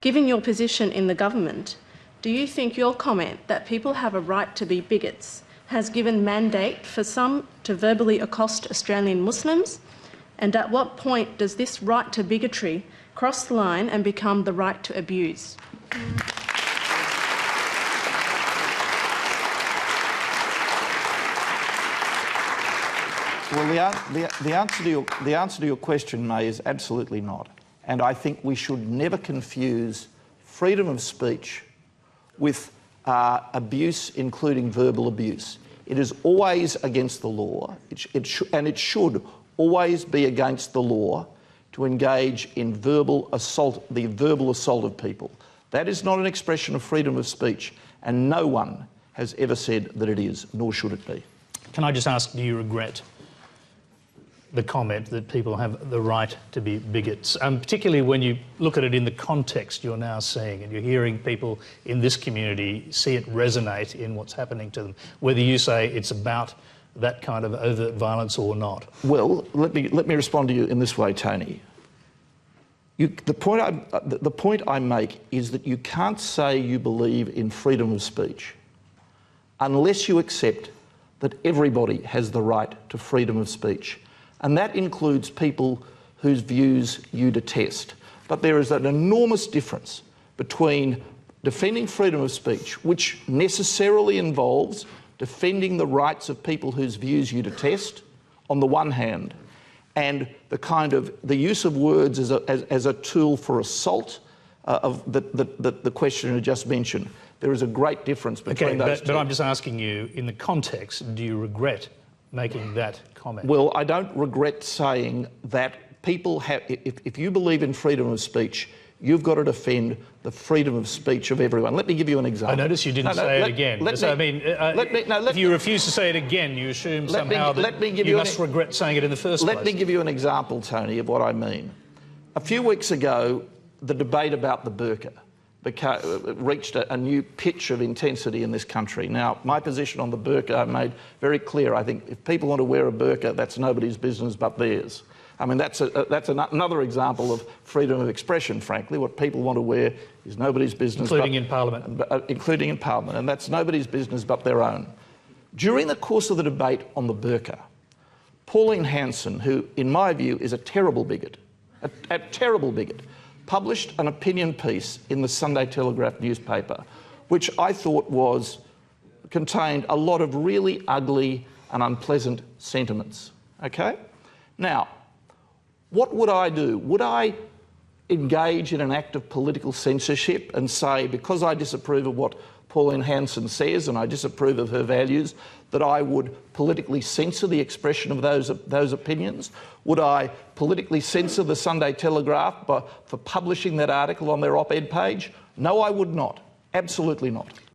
Given your position in the government, do you think your comment that people have a right to be bigots has given mandate for some to verbally accost Australian Muslims? And at what point does this right to bigotry cross the line and become the right to abuse? Well, the answer to your question, May, is absolutely not. And I think we should never confuse freedom of speech with abuse, including verbal abuse. It is always against the law, and it should always be against the law to engage in verbal assault of people. That is not an expression of freedom of speech, and no one has ever said that it is, nor should it be. Can I just ask, do you regret the comment that people have the right to be bigots, particularly when you look at it in the context you're now seeing and you're hearing people in this community see it resonate in what's happening to them, whether you say it's about that kind of overt violence or not? Well, let me respond to you in this way, Tony. The point I make is that you can't say you believe in freedom of speech unless you accept that everybody has the right to freedom of speech. And that includes people whose views you detest. But there is an enormous difference between defending freedom of speech, which necessarily involves defending the rights of people whose views you detest, on the one hand, and the use of words as a tool for assault of the questioner just mentioned. There is a great difference between those two. But I'm just asking you, in the context, do you regret making that comment? Well, I don't regret saying that people have, if you believe in freedom of speech, you've got to defend the freedom of speech of everyone. Let me give you an example. I notice you didn't say it again. If you refuse to say it again, you assume somehow that you must regret saying it in the first place. Let me give you an example, Tony, of what I mean. A few weeks ago, the debate about the burqa reached a new pitch of intensity in this country. Now, my position on the burqa I made very clear. I think if people want to wear a burqa, that's nobody's business but theirs. I mean, that's another example of freedom of expression, frankly. What people want to wear is nobody's business. Including in Parliament. Including in Parliament, and that's nobody's business but their own. During the course of the debate on the burqa, Pauline Hanson, who, in my view, is a terrible bigot, a terrible bigot, published an opinion piece in the Sunday Telegraph newspaper, which I thought contained a lot of really ugly and unpleasant sentiments, okay? Now, what would I do? Would I engage in an act of political censorship and say, because I disapprove of what Pauline Hanson says and I disapprove of her values, that I would politically censor the expression of those opinions? Would I politically censor the Sunday Telegraph for publishing that article on their op-ed page? No, I would not. Absolutely not.